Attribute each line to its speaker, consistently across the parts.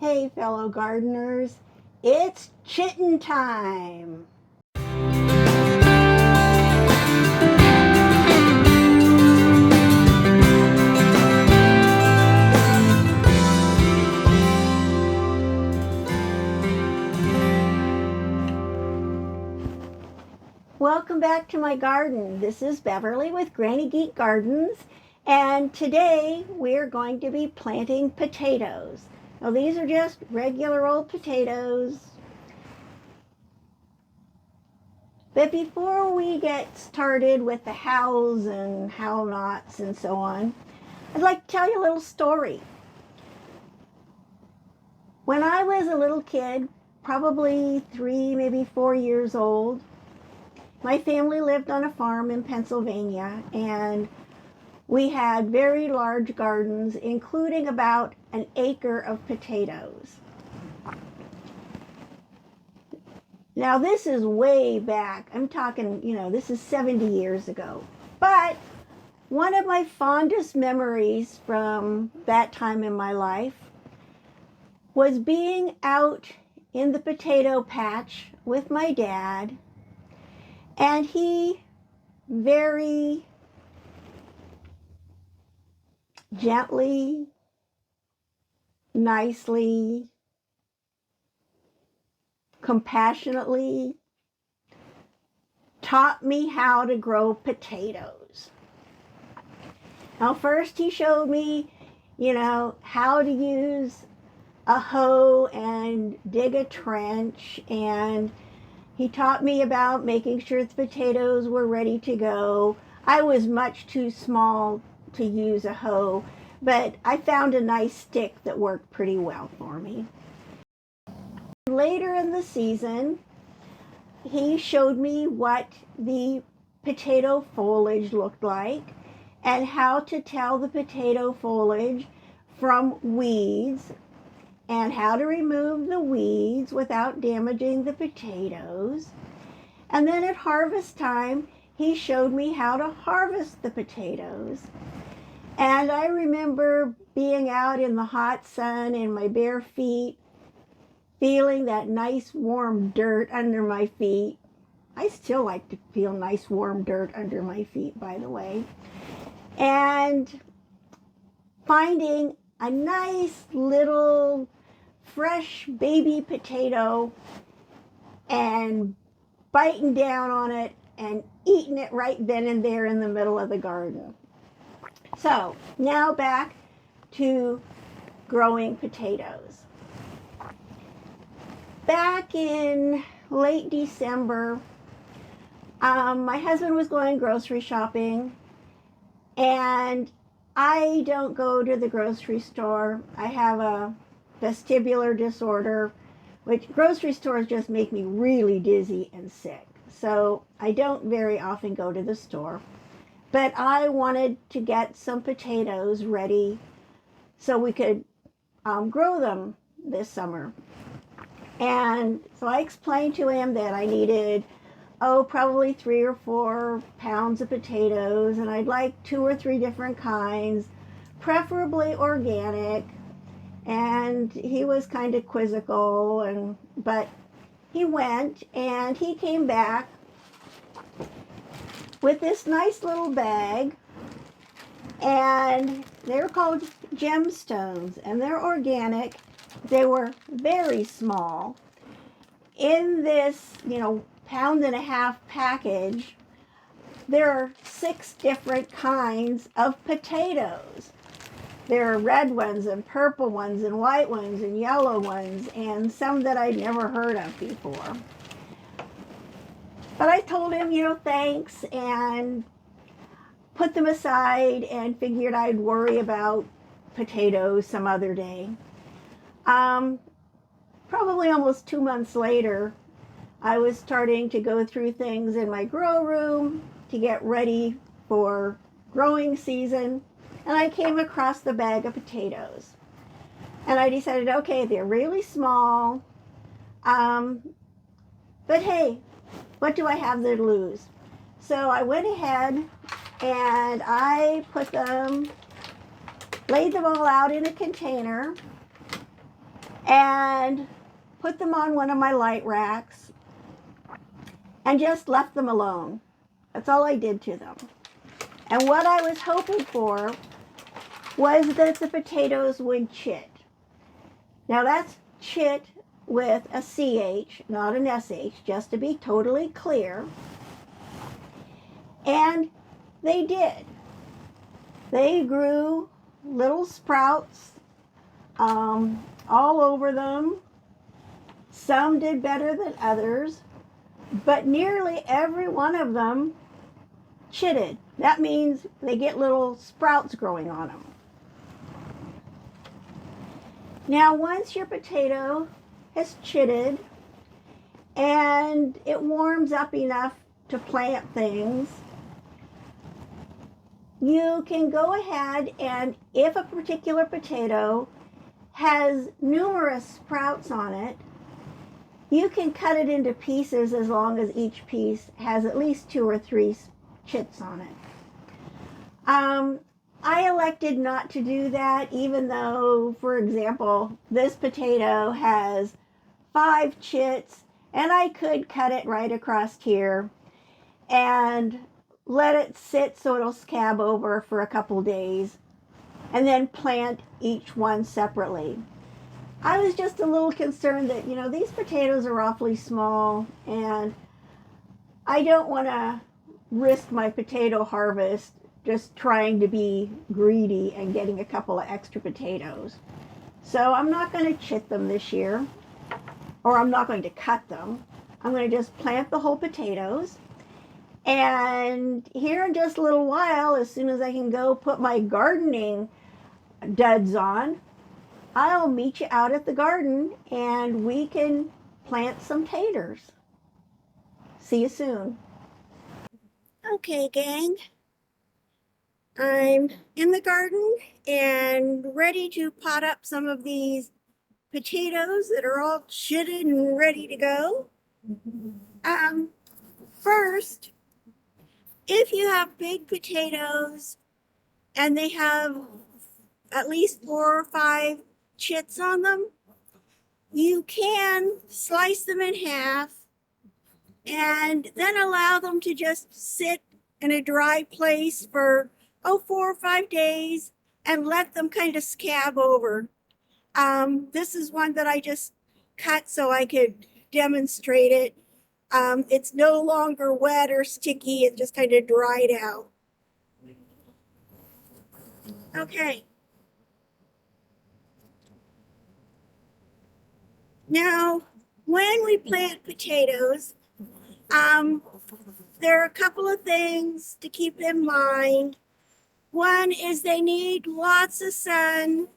Speaker 1: Hey, fellow gardeners, it's chitting time. Welcome back to my garden. This is Beverly with Granny Geek Gardens, and today we're going to be planting potatoes. Now, these are just regular old potatoes. But before we get started with the hows and how-nots and so on, I'd like to tell you a little story. When I was a little kid, probably 3, maybe 4 years old, my family lived on a farm in Pennsylvania, and we had very large gardens, including about an acre of potatoes. Now, this is way back. I'm talking, this is 70 years ago. But one of my fondest memories from that time in my life was being out in the potato patch with my dad, and he very gently, nicely, compassionately taught me how to grow potatoes. Now, first he showed me, how to use a hoe and dig a trench, and he taught me about making sure the potatoes were ready to go. I was much too small to use a hoe, but I found a nice stick that worked pretty well for me. Later in the season, he showed me what the potato foliage looked like and how to tell the potato foliage from weeds and how to remove the weeds without damaging the potatoes. And then at harvest time, he showed me how to harvest the potatoes. And I remember being out in the hot sun in my bare feet, feeling that nice warm dirt under my feet. I still like to feel nice warm dirt under my feet, by the way. And finding a nice little fresh baby potato and biting down on it and eating it right then and there in the middle of the garden. So now back to growing potatoes. Back in late December, my husband was going grocery shopping, and I don't go to the grocery store. I have a vestibular disorder, which grocery stores just make me really dizzy and sick. So I don't very often go to the store. But I wanted to get some potatoes ready so we could grow them this summer. And so I explained to him that I needed, probably 3 or 4 pounds of potatoes, and I'd like 2 or 3 different kinds, preferably organic. And he was kind of quizzical, but he went, and he came back with this nice little bag, and they're called gemstones, and they're organic. They were very small. In this, 1.5 pound package, there are 6 different kinds of potatoes. There are red ones and purple ones and white ones and yellow ones and some that I'd never heard of before. But I told him, thanks, and put them aside and figured I'd worry about potatoes some other day. Probably almost 2 months later, I was starting to go through things in my grow room to get ready for growing season, and I came across the bag of potatoes. And I decided, okay, they're really small, but hey, what do I have to lose? So I went ahead and I laid them all out in a container, and put them on one of my light racks and just left them alone. That's all I did to them. And what I was hoping for was that the potatoes would chit. Now that's chit with a CH, not an SH, just to be totally clear. And they did. They grew little sprouts all over them. Some did better than others, but nearly every one of them chitted. That means they get little sprouts growing on them. Now, once your potato has chitted and it warms up enough to plant things, you can go ahead and if a particular potato has numerous sprouts on it, you can cut it into pieces as long as each piece has at least 2 or 3 chits on it. I elected not to do that, even though, for example, this potato has 5 chits, and I could cut it right across here and let it sit so it'll scab over for a couple days, and then plant each one separately. I was just a little concerned that, these potatoes are awfully small, and I don't want to risk my potato harvest just trying to be greedy and getting a couple of extra potatoes. So I'm not going to chit them this year, or I'm not going to cut them. I'm going to just plant the whole potatoes. And here in just a little while, as soon as I can go put my gardening duds on, I'll meet you out at the garden and we can plant some taters. See you soon. Okay, gang. I'm in the garden and ready to pot up some of these potatoes that are all chitted and ready to go. First, if you have big potatoes and they have at least 4 or 5 chits on them, you can slice them in half and then allow them to just sit in a dry place for 4 or 5 days and let them kind of scab over. This is one that I just cut so I could demonstrate it. It's no longer wet or sticky, it just kind of dried out. Okay. Now, when we plant potatoes, there are a couple of things to keep in mind. One is they need lots of sun,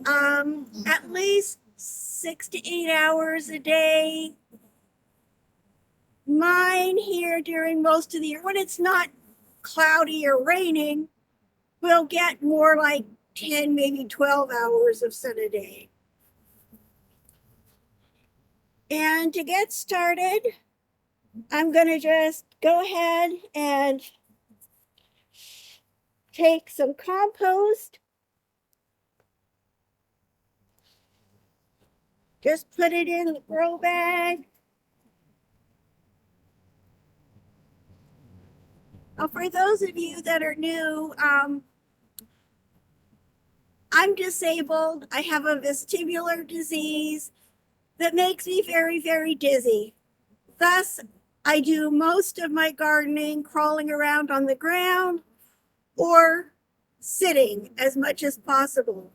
Speaker 1: at least 6 to 8 hours a day. Mine here during most of the year, when it's not cloudy or raining, will get more like 10, maybe 12 hours of sun a day. And to get started, I'm going to just go ahead and take some compost. Just put it in the grow bag. For those of you that are new, I'm disabled. I have a vestibular disease that makes me very, very dizzy. Thus, I do most of my gardening crawling around on the ground or sitting as much as possible.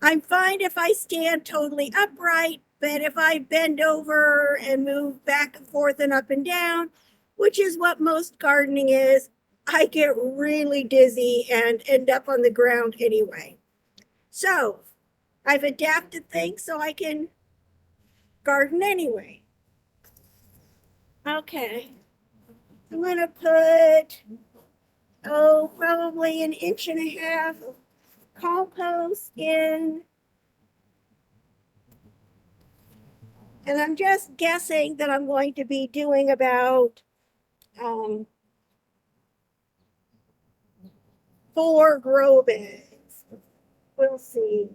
Speaker 1: I'm fine if I stand totally upright, but if I bend over and move back and forth and up and down, which is what most gardening is, I get really dizzy and end up on the ground anyway. So I've adapted things so I can garden anyway. Okay, I'm going to put, probably 1.5 inches of compost in. And I'm just guessing that I'm going to be doing about 4 grow bags. We'll see.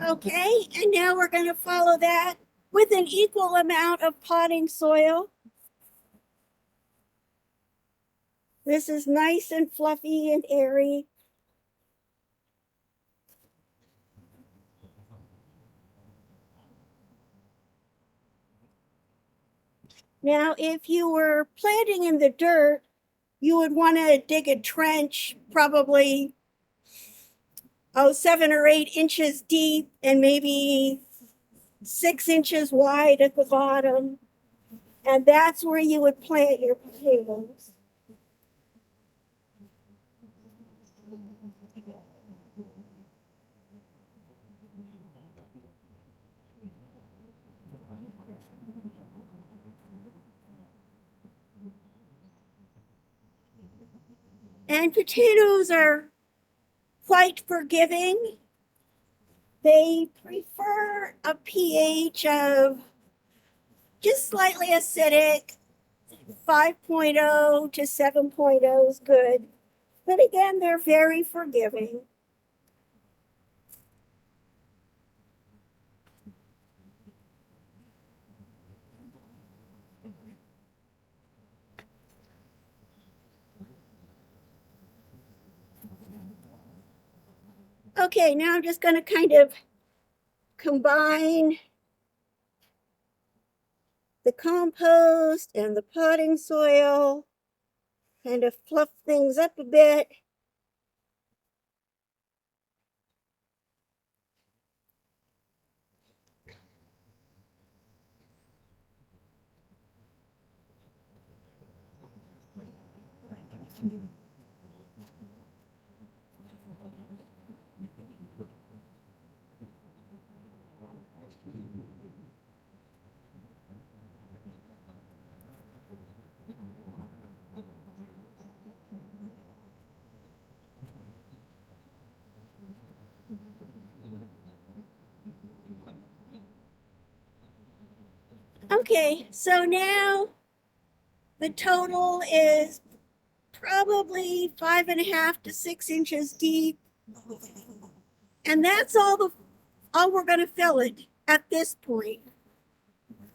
Speaker 1: Okay, and now we're going to follow that with an equal amount of potting soil. This is nice and fluffy and airy. Now, if you were planting in the dirt, you would want to dig a trench, probably 7 or 8 inches deep and maybe 6 inches wide at the bottom. And that's where you would plant your potatoes. And potatoes are quite forgiving. They prefer a pH of just slightly acidic. 5.0 to 7.0 is good. But again, they're very forgiving. Okay, now I'm just going to kind of combine the compost and the potting soil, kind of fluff things up a bit. Okay, so now the total is probably 5.5 to 6 inches deep. And that's all we're going to fill it at this point.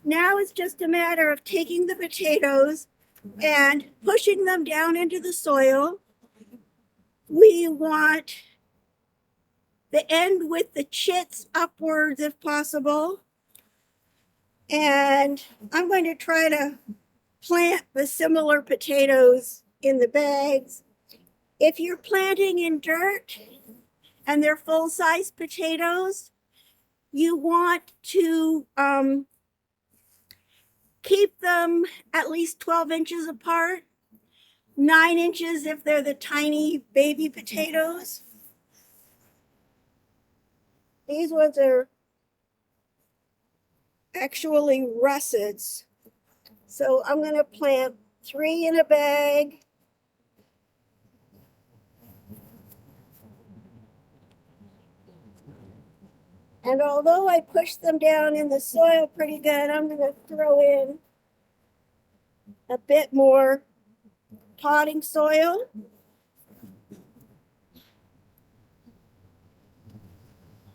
Speaker 1: Now it's just a matter of taking the potatoes and pushing them down into the soil. We want the end with the chits upwards if possible. And I'm going to try to plant the similar potatoes in the bags. If you're planting in dirt and they're full-size potatoes, you want to keep them at least 12 inches apart, 9 inches if they're the tiny baby potatoes. These ones are actually russets. So I'm going to plant 3 in a bag. And although I pushed them down in the soil pretty good, I'm going to throw in a bit more potting soil.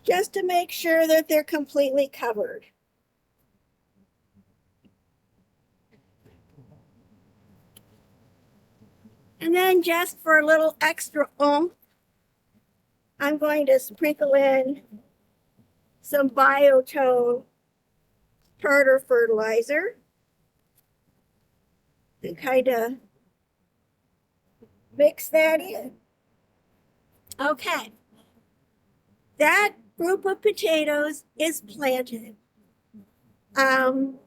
Speaker 1: Just to make sure that they're completely covered. And then just for a little extra oomph, I'm going to sprinkle in some biotone starter fertilizer and kind of mix that in. Okay, that group of potatoes is planted. I'm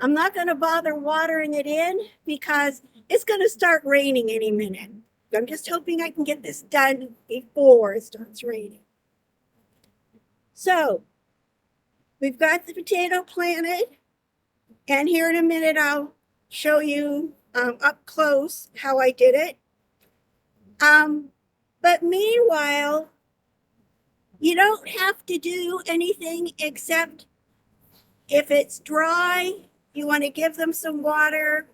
Speaker 1: not going to bother watering it in because it's going to start raining any minute. I'm just hoping I can get this done before it starts raining. So we've got the potato planted, and here in a minute I'll show you up close how I did it. But meanwhile, you don't have to do anything except if it's dry, you want to give them some water.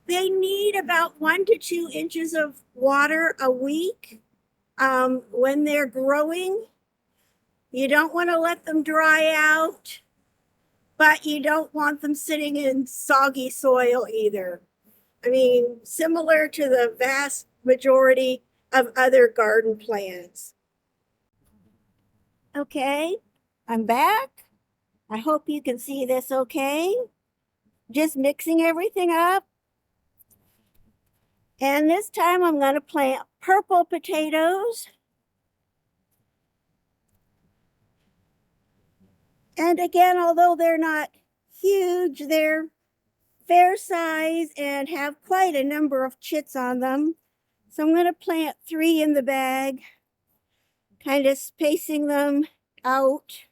Speaker 1: They need about 1 to 2 inches of water a week when they're growing. You don't want to let them dry out, but you don't want them sitting in soggy soil either. I mean, similar to the vast majority of other garden plants. Okay, I'm back. I hope you can see this okay. Just mixing everything up. And this time I'm going to plant purple potatoes. And again, although they're not huge, they're fair size and have quite a number of chits on them. So I'm going to plant 3 in the bag, kind of spacing them out.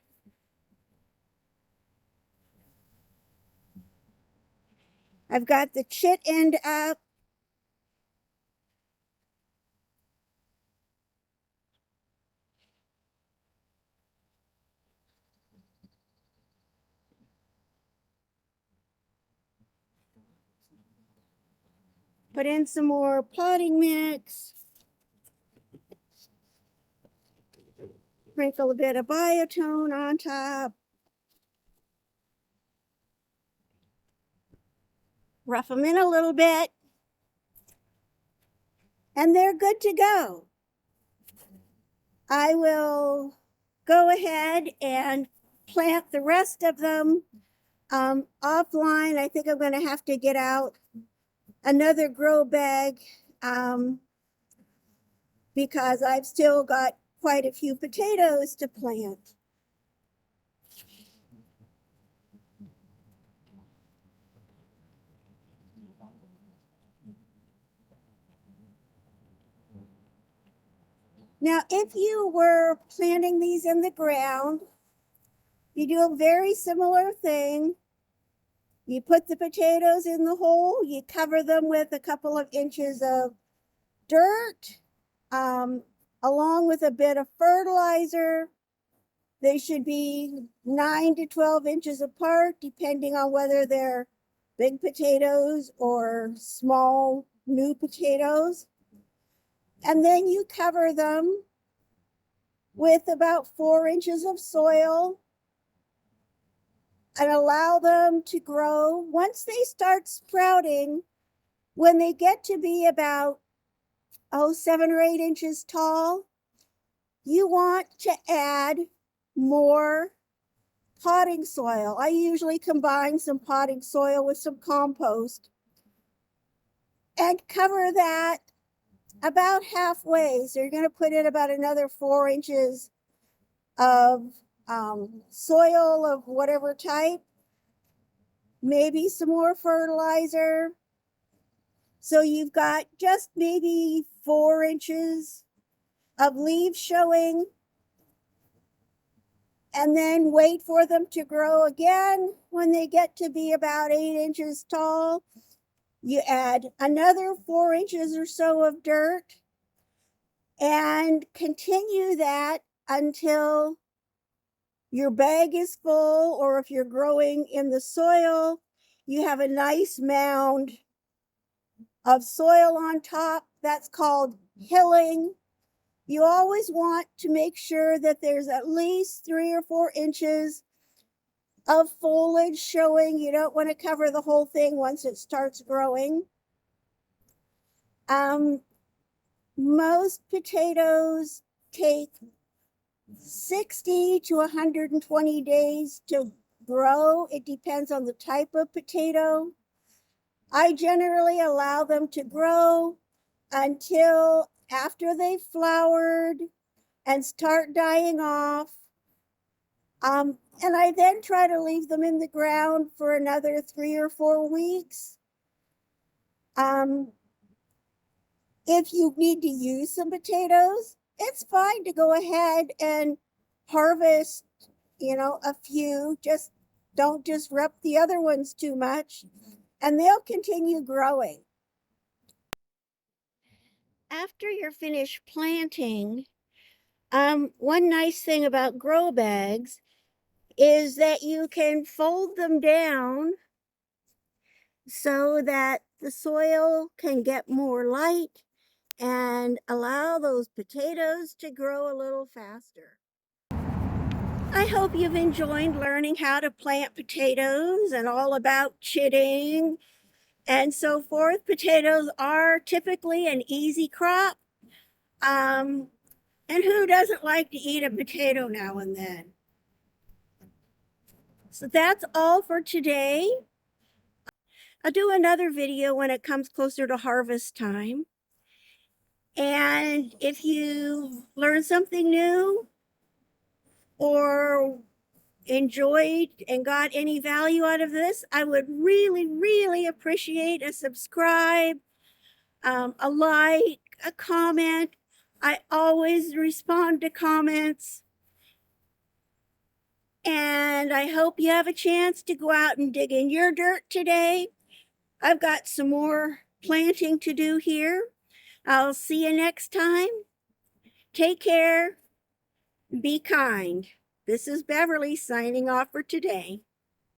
Speaker 1: I've got the chit end up. Put in some more potting mix. Sprinkle a bit of biotone on top. Rough them in a little bit. And they're good to go. I will go ahead and plant the rest of them offline. I think I'm going to have to get out another grow bag because I've still got quite a few potatoes to plant. Now, if you were planting these in the ground, you do a very similar thing. You put the potatoes in the hole, you cover them with a couple of inches of dirt, along with a bit of fertilizer. They should be 9 to 12 inches apart, depending on whether they're big potatoes or small new potatoes. And then you cover them with about 4 inches of soil and allow them to grow. Once they start sprouting, when they get to be about 7 or 8 inches tall, you want to add more potting soil. I usually combine some potting soil with some compost and cover that about halfway. So you're going to put in about another 4 inches of soil of whatever type, maybe some more fertilizer. So you've got just maybe 4 inches of leaves showing, and then wait for them to grow again. When they get to be about 8 inches tall, you add another 4 inches or so of dirt and continue that until your bag is full, or if you're growing in the soil, you have a nice mound of soil on top. That's called hilling. You always want to make sure that there's at least 3 or 4 inches of foliage showing. You don't want to cover the whole thing once it starts growing. Most potatoes take 60 to 120 days to grow. It depends on the type of potato. I generally allow them to grow until after they've flowered and start dying off. And I then try to leave them in the ground for another 3 or 4 weeks. If you need to use some potatoes, it's fine to go ahead and harvest, a few. Just don't disrupt the other ones too much, and they'll continue growing. after you're finished planting, one nice thing about grow bags is that you can fold them down so that the soil can get more light and allow those potatoes to grow a little faster. I hope you've enjoyed learning how to plant potatoes and all about chitting and so forth. Potatoes are typically an easy crop. And who doesn't like to eat a potato now and then? So that's all for today. I'll do another video when it comes closer to harvest time. And if you learned something new or enjoyed and got any value out of this, I would really, really appreciate a subscribe, a like, a comment. I always respond to comments. And I hope you have a chance to go out and dig in your dirt today. I've got some more planting to do here. I'll see you next time. Take care. Be kind. This is Beverly signing off for today.